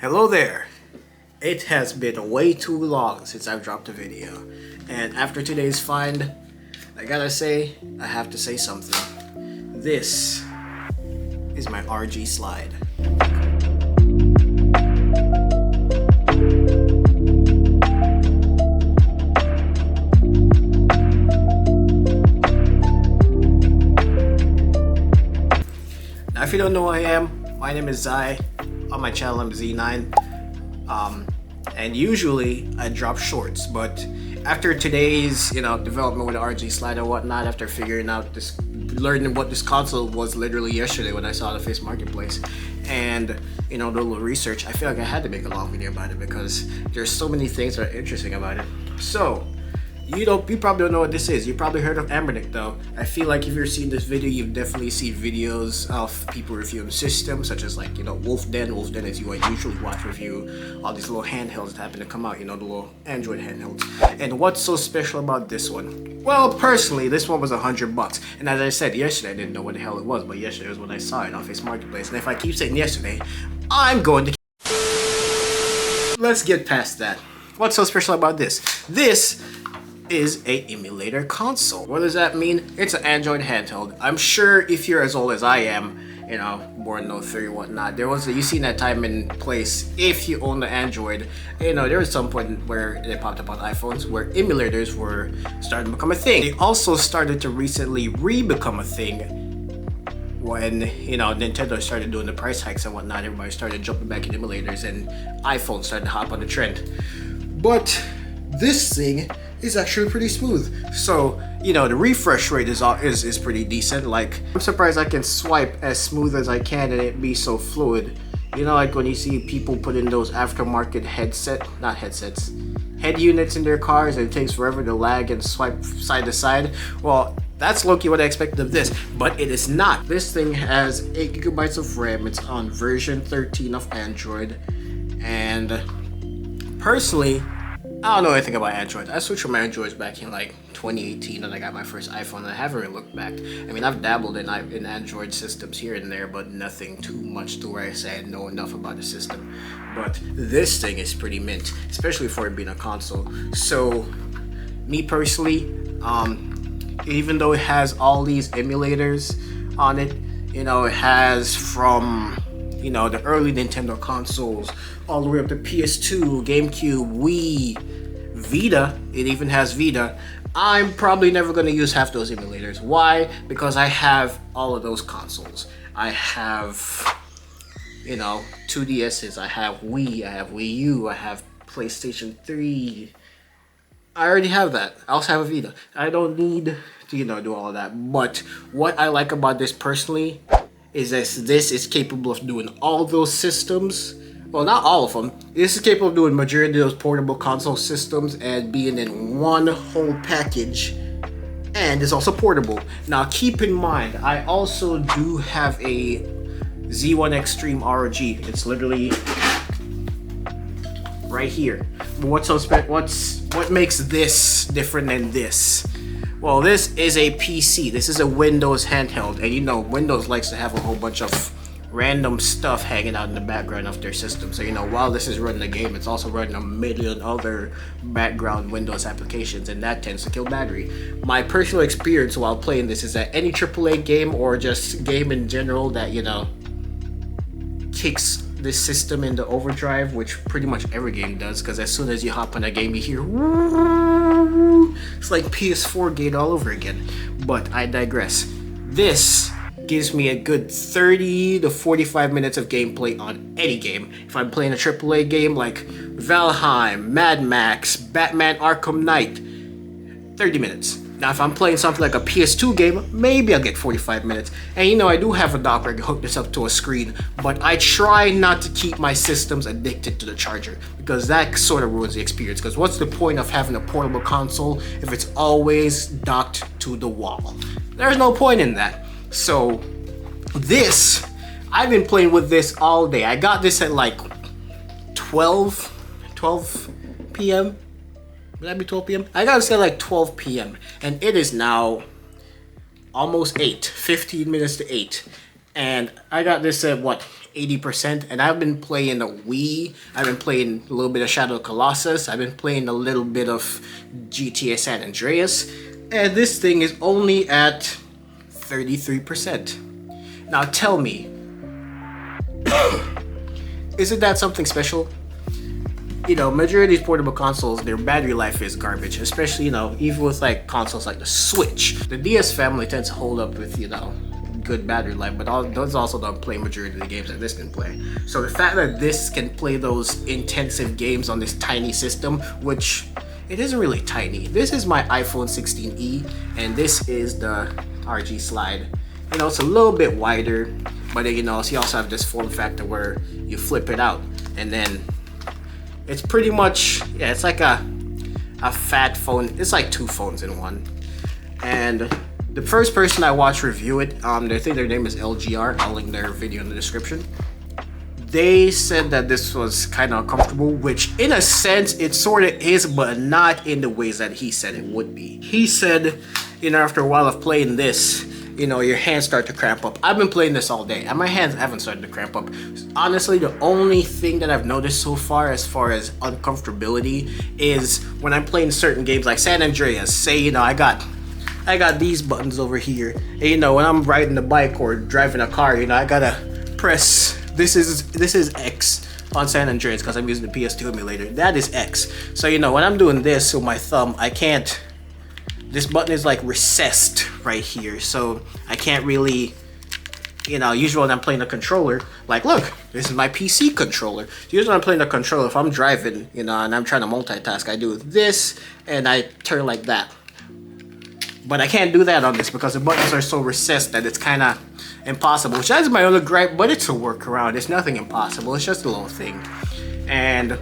Hello there! It has been way too long since I've dropped a video, and after today's find, I gotta say, I have to say something. This is my RG slide. Now if you don't know who I am, my name is Zai. On my channel I'm Z9. And usually I drop shorts, but after today's development with the RG slide and whatnot, after figuring out this, learning what this console was literally yesterday when I saw the Face Marketplace, and do a little research, I feel like I had to make a long video about it because there's so many things that are interesting about it. So you probably don't know what this is. You probably heard of Anbernic though. I feel like if you're seeing this video, you've definitely seen videos of people reviewing systems such as Wolf Den. Wolf Den is you I usually watch review all these little handhelds that happen to come out, the little Android handhelds. And what's so special about this one? Well, personally, this one was $100. And as I said yesterday, I didn't know what the hell it was, but yesterday was when I saw it on Face Marketplace. And if I keep saying yesterday, I'm going to... Let's get past that. What's so special about this? This is a emulator console. What does that mean? It's an Android handheld. I'm sure if you're as old as I am, born in 03 or whatnot, you seen that time and place. If you own the Android, there was some point where they popped up on iPhones where emulators were starting to become a thing. They also started to recently become a thing when Nintendo started doing the price hikes and whatnot. Everybody started jumping back in emulators and iPhones started to hop on the trend. But this thing is actually pretty smooth. So, the refresh rate is pretty decent. Like, I'm surprised I can swipe as smooth as I can and it be so fluid. Like when you see people put in those aftermarket head units in their cars and it takes forever to lag and swipe side to side. Well, that's low-key what I expected of this, but it is not. This thing has 8 gigabytes of RAM. It's on version 13 of Android. And personally, I don't know anything about Android. I switched from Androids back in 2018 and I got my first iPhone and I haven't really looked back. I mean, I've dabbled in Android systems here and there, but nothing too much to where I say I know enough about the system. But this thing is pretty mint, especially for it being a console. So, me personally, even though it has all these emulators on it, it has from the early Nintendo consoles all the way up to PS2, GameCube, Wii, Vita. It even has Vita. I'm probably never going to use half those emulators. Why? Because I have all of those consoles. I have 2DSs, I have Wii, I have Wii U, I have PlayStation 3. I already have that. I also have a Vita. I don't need to do all of that. But what I like about this personally is that this is capable of doing all those systems. Well, not all of them. This is capable of doing majority of those portable console systems and being in one whole package. And it's also portable. Now, keep in mind, I also do have a Z1 Extreme ROG. It's literally right here. But what makes this different than this? Well, this is a PC. This is a Windows handheld, and Windows likes to have a whole bunch of random stuff hanging out in the background of their system. So while this is running the game, it's also running a million other background Windows applications, and that tends to kill battery. My personal experience while playing this is that any AAA game or just game in general that kicks this system into overdrive, which pretty much every game does, because as soon as you hop on a game you hear it's like PS4 game all over again. But I digress. This gives me a good 30 to 45 minutes of gameplay on any game. If I'm playing a AAA game like Valheim, Mad Max, Batman Arkham Knight, 30 minutes. Now if I'm playing something like a PS2 game, maybe I'll get 45 minutes. And I do have a dock where I can hook this up to a screen, but I try not to keep my systems addicted to the charger, because that sort of ruins the experience. Because what's the point of having a portable console if it's always docked to the wall? There's no point in that. So this, I've been playing with this all day. I got this at 12 p.m. Would that be 12 p.m.? I got this at 12 p.m. and it is now almost 8, 15 minutes to 8. And I got this at 80%, and I've been playing the Wii. I've been playing a little bit of Shadow of Colossus. I've been playing a little bit of GTA San Andreas, and this thing is only at 33%. Now tell me, isn't that something special? You know, majority of these portable consoles, their battery life is garbage, especially, you know, even with like consoles like the Switch. The DS family tends to hold up with, you know, good battery life, but those also don't play majority of the games that this can play. So the fact that this can play those intensive games on this tiny system, which it isn't really tiny. This is my iPhone 16e, and this is the RG Slide. You know, it's a little bit wider, but you know, so you also have this form factor where you flip it out, and then it's pretty much, yeah, it's like a fat phone. It's like two phones in one. And the first person I watched review it, I think their name is LGR. I'll link their video in the description. They said that this was kind of uncomfortable, which in a sense it sort of is, but not in the ways that he said it would be. He said, you know, after a while of playing this, you know, your hands start to cramp up. I've been playing this all day, and my hands haven't started to cramp up. Honestly, the only thing that I've noticed so far as uncomfortability is when I'm playing certain games like San Andreas. Say, you know, I got these buttons over here, and you know, when I'm riding a bike or driving a car, you know, I gotta press. This is X on San Andreas because I'm using the PS2 emulator. That is X. So you know, when I'm doing this with my thumb, I can't. This button is like recessed right here, so I can't really, you know, usually when I'm playing a controller, like look, this is my PC controller. Usually when I'm playing a controller, if I'm driving, you know, and I'm trying to multitask, I do this and I turn like that. But I can't do that on this because the buttons are so recessed that it's kind of impossible, which is my only gripe, but it's a workaround. It's nothing impossible, it's just a little thing. And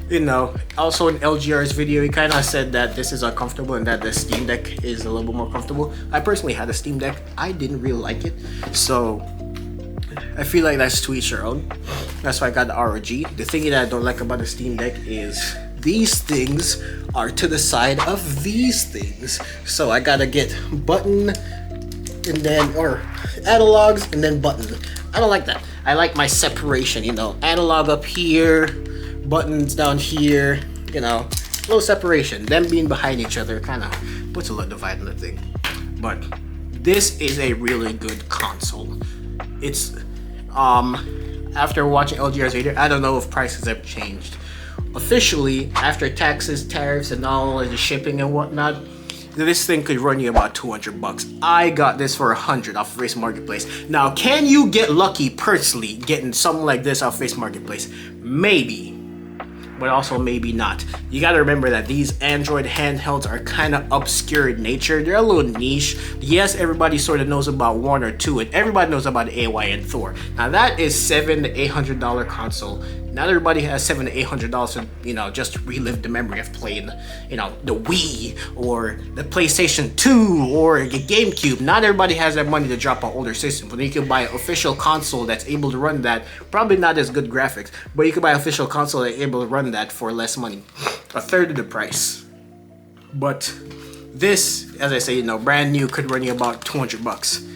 you know, also in LGR's video, he kind of said that this is uncomfortable and that the Steam Deck is a little bit more comfortable. I personally had a Steam Deck. I didn't really like it, so I feel like that's to each their own. That's why I got the ROG. The thing that I don't like about the Steam Deck is these things are to the side of these things. So I gotta get button and then, or analogs and then button. I don't like that. I like my separation, you know, analog up here, buttons down here, you know, little separation. Them being behind each other kind of puts a little divide in the thing. But this is a really good console. It's after watching LGR's video, I don't know if prices have changed. Officially, after taxes, tariffs, and all of the shipping and whatnot, this thing could run you about 200 bucks. I got this for 100 off Face Marketplace. Now, can you get lucky personally getting something like this off Face Marketplace? Maybe, but also maybe not. You gotta remember that these Android handhelds are kind of obscure in nature. They're a little niche. Yes, everybody sort of knows about one or two, and everybody knows about AY and Thor. Now that is $700 to $800 console. Not everybody has $700 to $800 to, you know, just relive the memory of playing, you know, the Wii or the PlayStation 2 or the GameCube. Not everybody has that money to drop an older system, but you can buy an official console that's able to run that. Probably not as good graphics, but you can buy an official console that's able to run that for less money, a third of the price. But this, as I say, you know, brand new could run you about 200 bucks.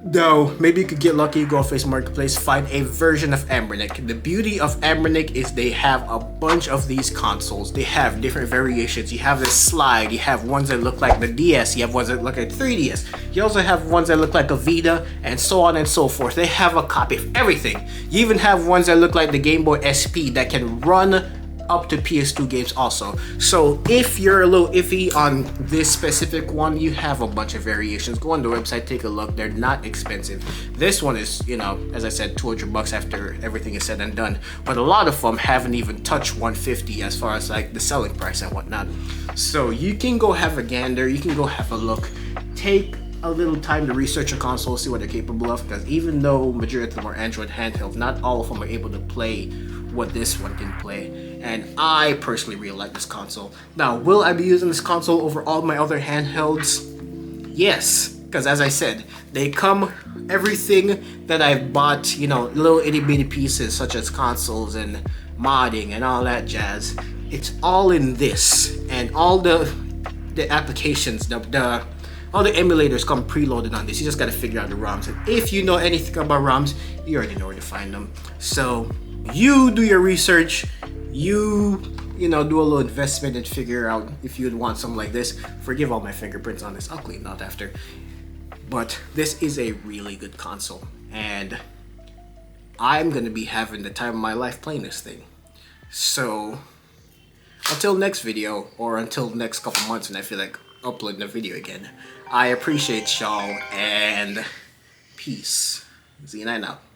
Though, maybe you could get lucky, go on Facebook Marketplace, find a version of Anbernic. The beauty of Anbernic is they have a bunch of these consoles. They have different variations. You have the Slide, you have ones that look like the DS, you have ones that look like 3DS. You also have ones that look like a Vita, and so on and so forth. They have a copy of everything. You even have ones that look like the Game Boy SP that can run up to PS2 games also. So if you're a little iffy on this specific one, you have a bunch of variations. Go on the website, take a look. They're not expensive. This one is, you know, as I said, 200 bucks after everything is said and done. But a lot of them haven't even touched 150 as far as like the selling price and whatnot. So you can go have a gander, you can go have a look. Take a little time to research a console, see what they're capable of, because even though majority of them are Android handhelds, not all of them are able to play what this one can play, and I personally really like this console. Now, will I be using this console over all my other handhelds? Yes, because as I said, they come everything that I've bought, you know, little itty bitty pieces such as consoles and modding and all that jazz. It's all in this, and all the applications, the all the emulators come preloaded on this. You just gotta figure out the ROMs. And if you know anything about ROMs, you already know where to find them. So you do your research. You know, do a little investment and figure out if you'd want something like this. Forgive all my fingerprints on this. I'll clean it out after. But this is a really good console, and I'm gonna be having the time of my life playing this thing. So until next video, or until next couple months when I feel like uploading a video again, I appreciate y'all, and peace. Z9 out.